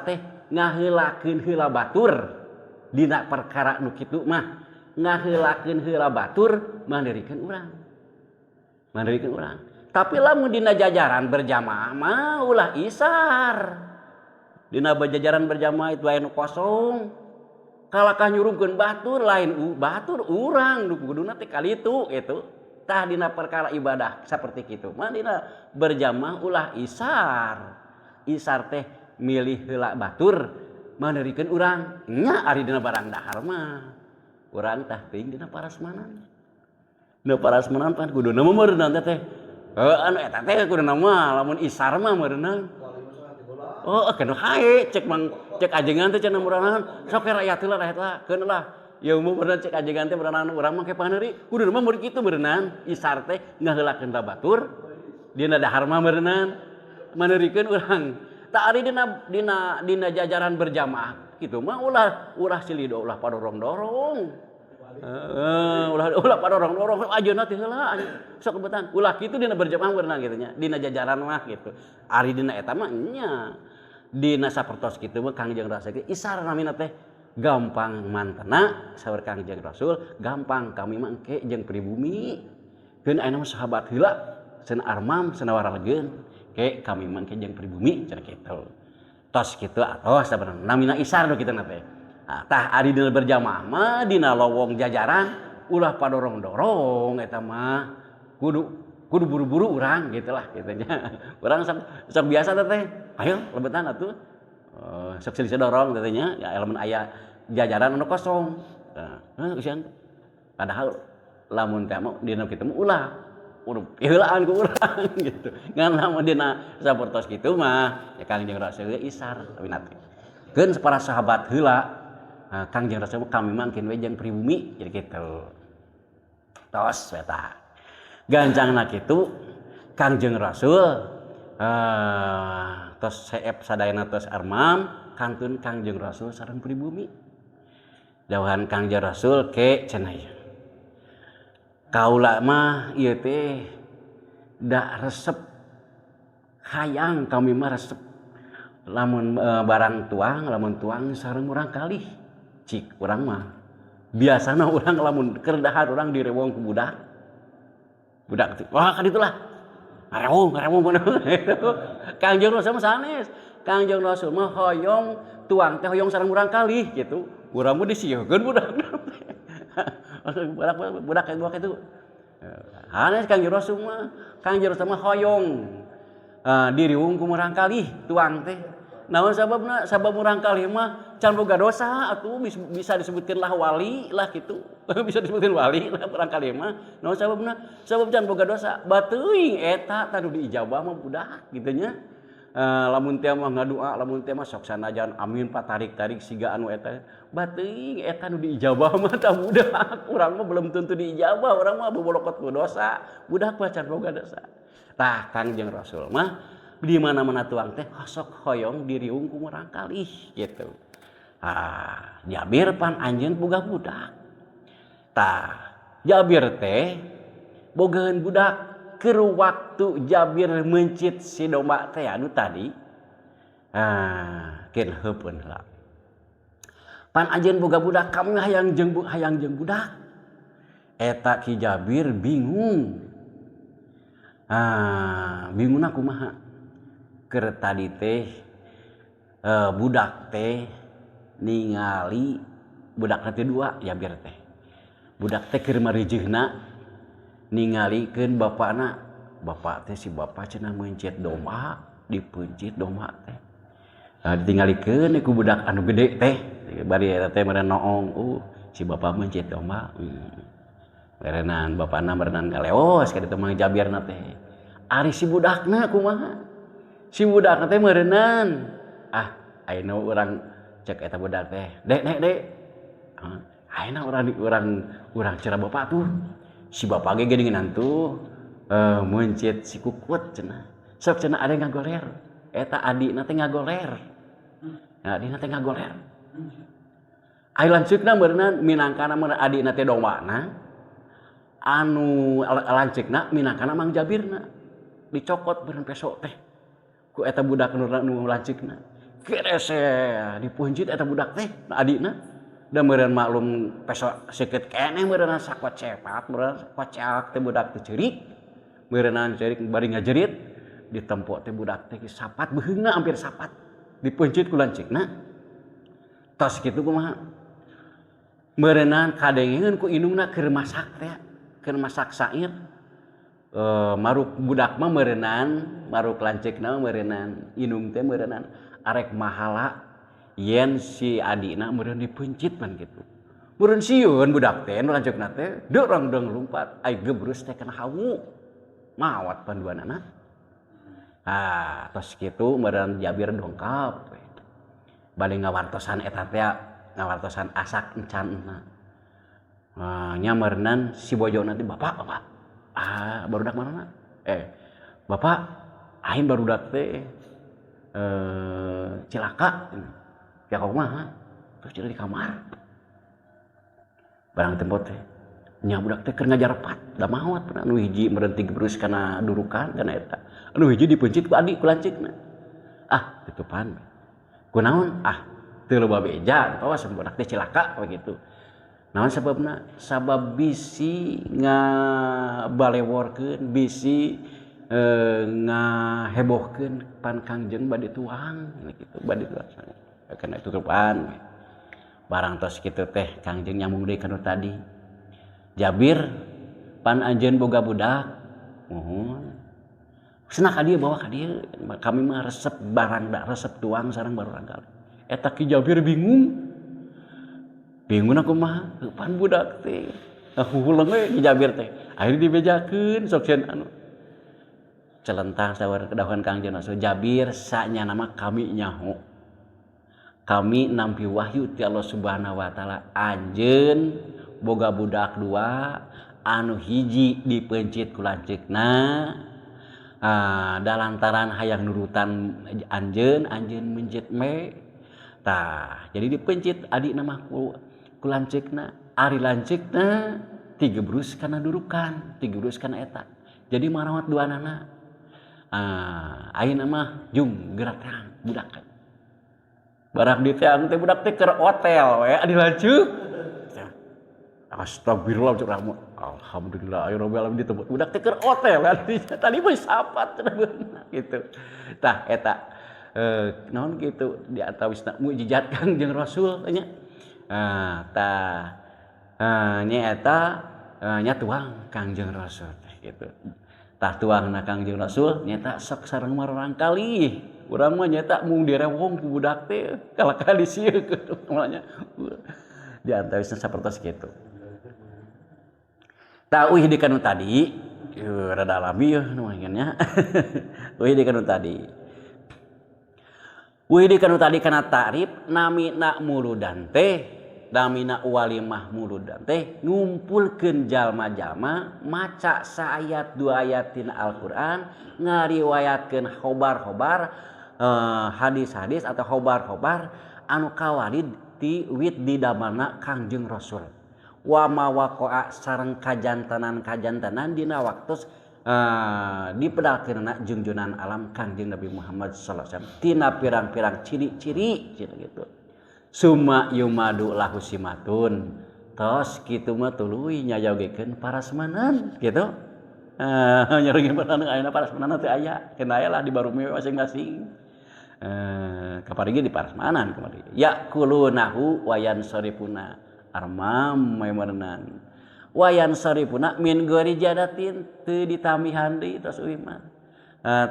teh ngaheulakeun heula batur dina perkara nu kitu mah ngaheulakeun heula batur mandirikeun urang tapi lamun dina jajaran berjamaah mah ulah isar dina jajaran berjamaah itu aya nu kosong kalakah nyurungkeun batur lain batur urang nu kuduna teh kalitu gitu tah dina perkara ibadah saperti kitu mah dina berjamaah ulah isar teh milih heula batur mandirikeun urang nya ari dina barang dahar mah urang tah teuing dina parasmanan pan kuduna mah meureunna teh anu eta teh kuduna mah lamun isar mah meureunna kanu hae cek ajengan teh cenah meureunna sok rakyat heula eta keun lah ya umum beurna cek ajengan teh meureunna urang mah ke paneuri kuduna mah murid kitu meureunna isar teh ngaheulakeun batur dina dahar mah meureunna maneurikeun urang tah ari dina jajaran berjamaah kitu mah ulah silido ulah padorong-dorong ulah padorong-dorong ajeuna teh heula sok betan ulah kitu dina berjamaah beurna kitu nya dina jajaran mah kitu ari dina eta mah nya dina sapertos kitu mah Kangjeng Rasul isar namina teh gampang mantena saur Kangjeng Rasul gampang kami mah engke jeung pribumi keun ayeuna mah sahabat heula cenah armam cenah waralegeun ke kami mah engke jeung pribumi cenah kitu tos kitu atos sabenerna namina isar do kitu teh tah ari dina berjamaah mah dina lowong jajaran ulah padorong-dorong eta mah kudu buru-buru urang gitulah gitunya urang sok biasa teh ayo lebetan atuh sok silih dorong teh nya ya lamun aya jajaran anu kosong kesian padahal lamun teh mah dina kitu mah ulah heulaan ku urang gitu ngan lamun dina sapertos kitu mah ya Kangjeng Rasul isar winati keun para sahabat heula Kangjeng Rasul kami mangkin we jeung pribumi jadi kitu tos eta gancangna kitu Kangjeng Rasul tos seep sadayana tos armam kantun Kangjeng Rasul sareng pribumi dawuhan Kangjeng Rasul ke cenah kaula mah ieu teh da resep hayang kami mah resep lamun barang lamun tuang sareng urang kalih cik urang mah biasana urang lamun keur dahar urang direwong ku budak wah kan itulah ngarewong Kangjeng Rasul mah sanes Kangjeng Rasul mah hoyong tuang teh hoyong sareng urang kalih gitu urang mah disieulkeun budak itu hanes Kangjeng Rasul mah hoyong diriung ku urang kalih tuang teh naon sababna sabab urang kalih mah can boga dosa atuh bisa disebutkeun lah wali lah kitu bisa disebutkeun wali lah urang kalih mah naon sababna sabab can boga dosa bateuing eta tanu diijabah mah budak kitu nya lamun teh mah ngadua lamun teh mah sok sanajan amin patarik-tarik siga anu eta bateuing eta nu diijabah mah tah budak urang mah belum tentu diijabah urang mah bobolokot ku dosa budak mah can boga dosa tah Kangjeng Rasul mah di mana-mana tuang teh sok hoyong diriung ku urang kalih gitu. Jabir pan anjeun boga budak. Tah Jabir teh bogaeun budak keur waktu Jabir mencit si domba teh anu tadi. Keun heupeun heula. Pan anjeun boga budak kami hayang jeung budak. Eta Ki Jabir bingung. Bingungna kumaha? Keur tadi teh budak teh ningali budak teh dua Jabir teh budak teh keur marijihna ningalikeun bapana bapak teh si bapak cenah mencit domba dipencit domba teh ditingalikeun ku budak anu gede teh bari eta teh meureun noong si bapak mencit domba berenan bapana berenan galeos ka ditu mah Jabirna teh ari si budakna kumaha si budak teh meureunan ayeuna urang cek eta budak teh dek ayeuna urang cenah bapak tuh si bapak ge geuningan tuh mencit si kukut cenah sok cenah ade ngagoler eta adina teh ngagoler adina teh ngagoler ai lanceukna meureunan minangkana mun adina teh dombana anu lanceukna minangkana Mang Jabirna dicokot beureun peso teh ku eta budak nu lanceukna kerese dipunjit eta budak teh adina da meureun maklum peso seukeut keneh meureun sakot cepat meureun kocak teh budak teh ceurik meureunan ceurik bari ngajerit ditempo teh budak teh sapat beheungna hampir sapat dipunjit ku lanceukna tos kitu kumaha meureunan kadengeun ku indungna keur masak teh keur masak sair maruk budak mah meureunan maruk lanceukna meureunan inung teh meureunan arek mahala yen si adina meureun dipencit pan kitu meureun sieun budak teh nu lanceukna teh deurang lumpat ai gebrus teh kana hawu mawat panduanana tos kitu meureun Jabir dongkap bali ngawartosan eta teh ngawartosan asak encanna nya meureunan si bojona teh bapak barudak manana bapak aing barudak teh cilaka ya kumaha terus di kamar barang tempo teh nya budak teh keur ngajarpat da mawat pernah anu hiji meureun gebrus kana durukan kana eta anu hiji dipencit ku adik ku lanceukna tutupan kunaon teu loba beja tos budak teh cilaka begitu naon sababna sabab bisi ngabaleworkeun bisi ngahebohkeun pan Kangjeng bade tuang kitu bade tuang kana tutupan barang tos kitu teh Kangjeng nyambung deui kana tadi Jabir pan anjeun boga budak muhun cenah ka dieu bawa ka dieu kami mah resep barang da resep tuang sareng barang kali eta Ki Jabir bingung kumaha pan budak teh huleung we Ki Jabir teh akhirnya dibejakeun sok cenah anu celentang sawar kedahuan Kangjeng Rasul Jabir sanya nama kami nyaho kami nampi wahyu ti Allah Subhanahu wa taala anjeun boga budak dua anu hiji dipencit ku lanceukna dalantaran hayang nurutan anjeun menjit me tah jadi dipencit adik nama ku lanceukna ari lanceukna tigebrus kana durukan tigebrus kana eta jadi marawat duanana ayeuna mah jung gerak terang budak barang di teang teh budak teh keur hotel we adi lanceuk astagfirullah cuk rahmat alhamdulillah ya rabbil alamin ditebut budak teh keur hotel tadi mah sapat gitu tah eta naon kitu di antawisna mukjizat Kangjeng Rasul nya tah nya eta nya tuang Kangjeng Rasul gitu tah tuangna Kangjeng Rasul nyata sok sareng marorang kali urang mah nyata mung direwong ku budak teh kala-kali sieuk namanya di antawisna sapertos kitu tah euy di kanu tadi rada alami yeuh nu nya euy di kanu tadi kana ta'rif namina muludan teh namina walimah muludan teh ngumpulkeun jalma-jalma maca saayat dua ayat tina Al-Qur'an ngariwayatkeun khobar-khobar hadis-hadis atau khobar-khobar anu kawarid ti wit di damalna Kangjeng Rasul wa mawaqa'a sareng kajantanan dina waktos dipedalkeunna junjunan alam Kangjeng Nabi Muhammad sallallahu alaihi wasallam tina pirang-pirang ciri-ciri gitu. Summa yumadu lahu simatun. Tos kitu mah tuluy nyajogekeun parasmanan gitu. Nyareugin padanan ayeuna parasmanan teh aya, kena aya lah di barumi masing-masing. Kaparigi di parasmanan kamari. Yaqulunahu wa yansarifuna armam memerenan. Wayan sarifuna min gori jadatin teu ditamihan deui tos euy mah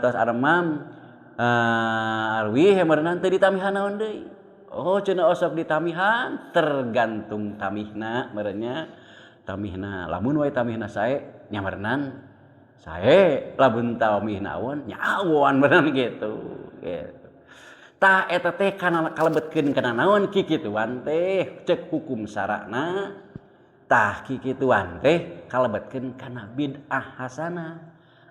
tos armam arwi hemeureunna teu ditamihan naon deui oh cenah osok ditamihan tergantung tamihna meureunnya tamihna lamun wae tamihna sae nya meureunnan sae lamun tamihna awon nya awon meureun gitu tah eta teh kana kalebetkeun kana naon kikituan teh ceuk hukum syara'na tah kikituan teh kalebetkeun kana bid'ah hasanah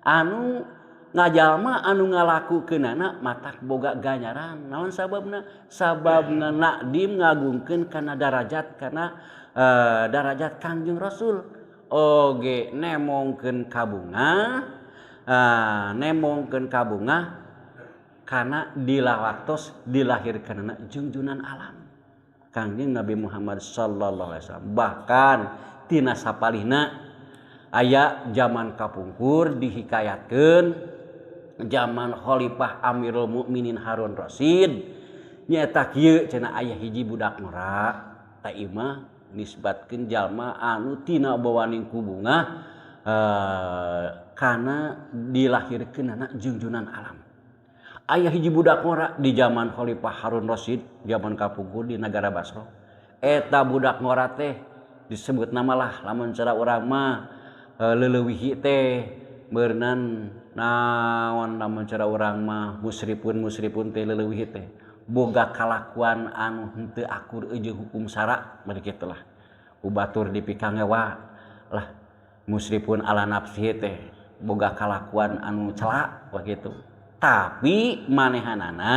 anu ngajalma anu ngalakukeunana matak boga ganjaran naon sababna nakdim ngagungkeun kana darajat darajat Kangjeng Rasul oge nemongkeun kabunga kana dilawaktos dilahirkeunana junjunan alam Kangjeng Nabi Muhammad sallallahu alaihi wasallam bahkan tina sapalihna aya zaman kapungkur dihikayatkeun zaman Khalifah Amirul Mukminin Harun Rasyid nyaeta kieu cenah aya hiji budak ngora ta imah nisbatkeun jalma anu tina bawaning kubunga kana dilahirkeunana junjunan alam aya hiji budak ngora di zaman Khalifah Harun Rasyid zaman kapungkur di negara Basra eta budak ngora teh disebut nama lah lamun cara urang mah leulewihi teh beureunan naon lamun cara urang mah musripun teh leulewihi teh boga kalakuan anu henteu akur jeung hukum syara bari kitu lah ubatur dipikangewa lah musripun ala nafsi teh boga kalakuan anu celak begitu tapi manehanana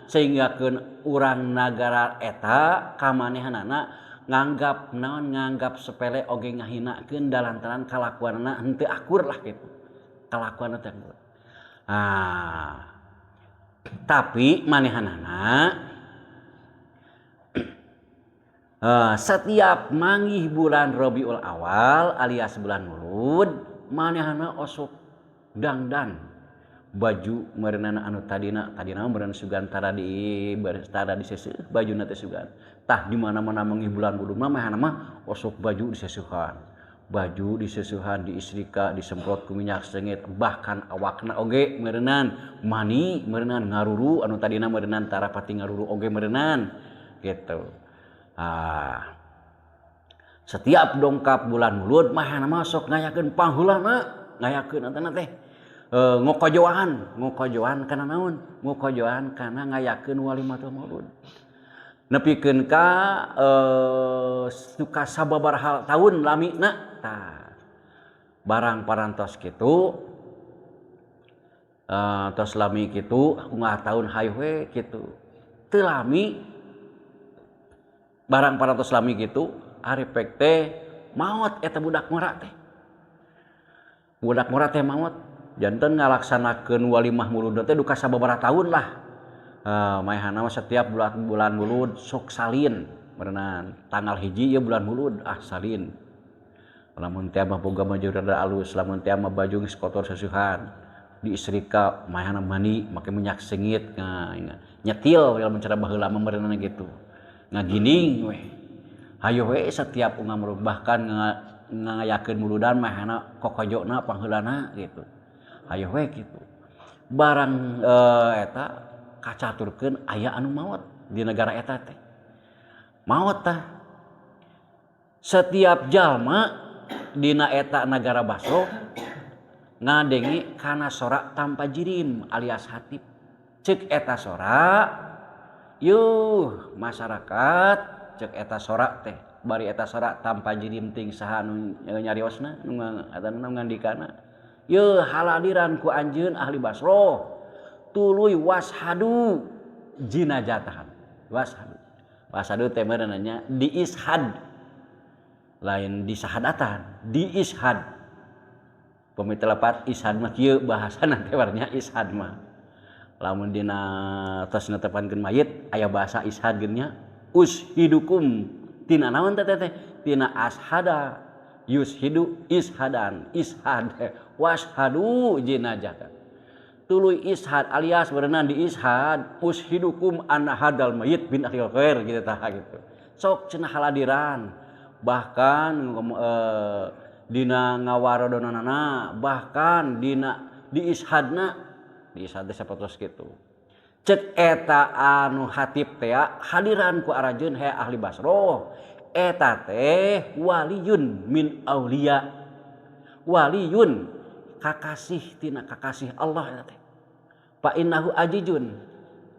sehingga keun urang nagara eta kamanehanana nganggap sepele oge ngahinakeun dalantaran kalakuanna henteu akur lah gitu kalakuanna teh tapi manehanana setiap manggih bulan Rabiul Awal alias bulan Maulud manehana osok dangdan baju merenana anu tadina meureun sugan tara di seseuh bajuna teh sugan tah di mana-mana manggih bulan Maulud mah mah osok baju diseseuhan diistrika disemprot ku minyak sengit bahkan awakna oge meureunan mani meureunan ngaruru anu tadina meureunan tara pati ngaruru oge meureunan gitu setiap dongkap bulan Maulud mah sok ngayakeun panghulana ngayakeun antana teh ngokojoan kana naon ngokojoan kana ngayakeun walimatul maulud nepikeun ka suka sababaraha taun lamina tah barang parantos kitu tos lami kitu ungah tahun hayu we kitu teu lami barang parantos lami gitu aripek teh maot eta budak ngora teh maot janten ngalaksanakeun walimah mulud teh duka sababaraha taun lah maehana setiap bulan mulud sok salin berenang tanggal hiji ya bulan mulud salin lamun teh mah boga baju rada alus lamun teh mah baju geus kotor sasuhan diistrika maehana mani make minyak sengit nyetil lamun cara baheula mah berenang gitu ngagining we hayu we setiap ungah mulud bahkan ngayakeun muludan maehana kokojona pangheulana gitu hayu we kitu barang eta kacaturkeun aya anu maot di negara eta teh maot tah setiap jalma dina eta negara Basro ngadengi kana sora tanpa jirim alias hatib ceuk eta sora yuh masyarakat cek eta sora teh bari eta sora tanpa jirim ting saha nu nyariosna nu ngandikana yeuh haladiran ku anjeun ahli Basro tuluy washadu jinajatan washadu teh beunanya diishad lain disahadatan diishad pemiti lepat ishad mah kieu bahasana teh warnya ishad mah lamun dina tos netepankeun mayit aya bahasa ishad geun nya ushidukum tina naon teh tina ashada yushidu ishadan ishad washhadu jinajatan tuluy ishad alias berenang di ishad ushidukum anna hadal mayit bin akhil khair gitu tah gitu sok cenah haladiran bahkan dina ngawarodonana bahkan dina di ishadna di ishad sapertos kitu cek eta anu hatib teh hadiran ku arajeun he ahli Basro eta teh waliyun min aulia waliyun kakasih tina kakasih Allah eta teh fa innahu ajijun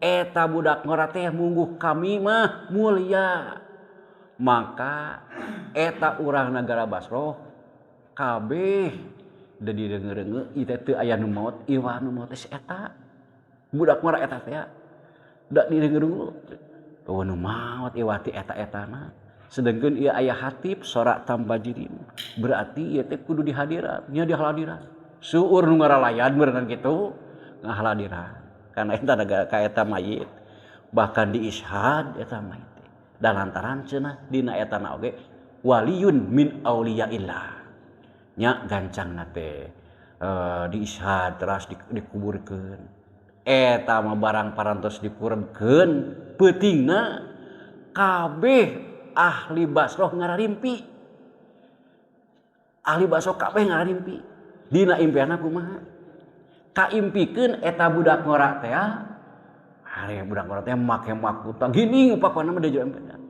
eta budak ngora teh mungguh kami mah mulia maka eta urang negara Basro kabeh da direungereunge ieu teh aya nu maot ieu nu maot teh eta budak ngora eta teh da direungereunge oh nu maot ieu ti eta-etana sedengkeun ieu aya hatib sora tanpa jirim berarti ieu teh kudu dihadiran nya dihaladiran seueur nu ngaralayan beunang kitu ngahaladiran kana eta negara ka eta mayit bahkan diishad eta mayit da lantaran cenah dina etana oge waliyun min auliyaillah nya gancangna teh diishad teras dikuburkeun eta mah barang parantos dikurebkeun peutingna kabeh ahli Basro ngararimpi ahli Basro kabeh ngararimpi dina impianna kumaha kaimpikeun eta budak ngora teh ari budak ngora teh make makuta gini upakana mah dejo impian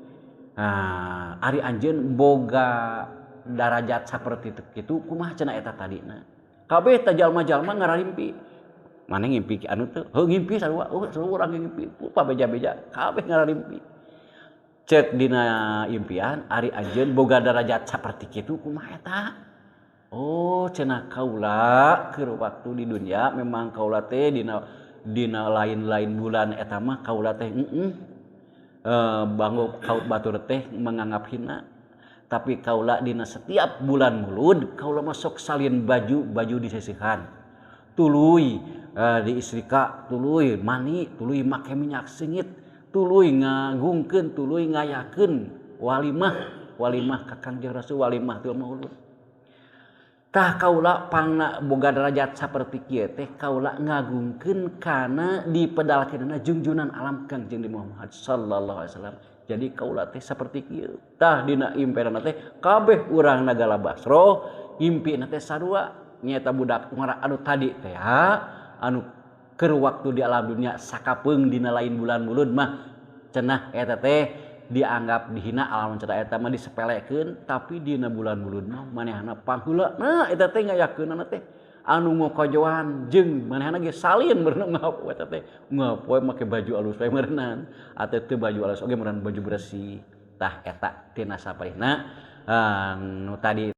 ari anjeun boga darajat saperti kitu kumaha cenah eta tadina kabeh teh jalma-jalma ngararimpi maneh ngimpi anu teu heuh ngimpi sarua urang ngimpi rupa beja-beja kabeh ngararimpi cek dina impian ari anjeun boga darajat saperti kitu kumaha eta oh cenah kaula keur waktu di dunia memang kaula teh dina lain-lain bulan eta mah kaula teh banggo kaut batur teh menganggap hina tapi kaula dina setiap bulan mulud kaula masuk salin baju disisihan tuluy diistrika tuluy mani tuluy make minyak sengit tuluy ngagungkeun tuluy ngayakeun walimah ka Kangjeng Rasul walimah teu maulud tah kaula pangna boga derajat saperti kieu teh kaula ngagungkeun kana dipedalkeunna junjunan alam Kangjeng Muhammad sallallahu alaihi wasallam jadi kaula teh saperti kieu tah dina impianna teh kabeh urang nagara Basro impina teh sarua nyaeta budak ngora anu tadi teh anu keur waktu di alam dunia sakapeung dina lain bulan mulud mah cenah eta teh dianggap dihina alam cenah eta mah disepelekeun tapi dina bulan mulud mah manehna pangheula nah eta teh ngayakeunana teh anu ngokojoan jeung manehna ge salin berenang ngapoe eta teh ngapoe make baju alus we meureunnan atuh teu baju alus oge meureun baju bersih tah eta tina saparihna nu tadi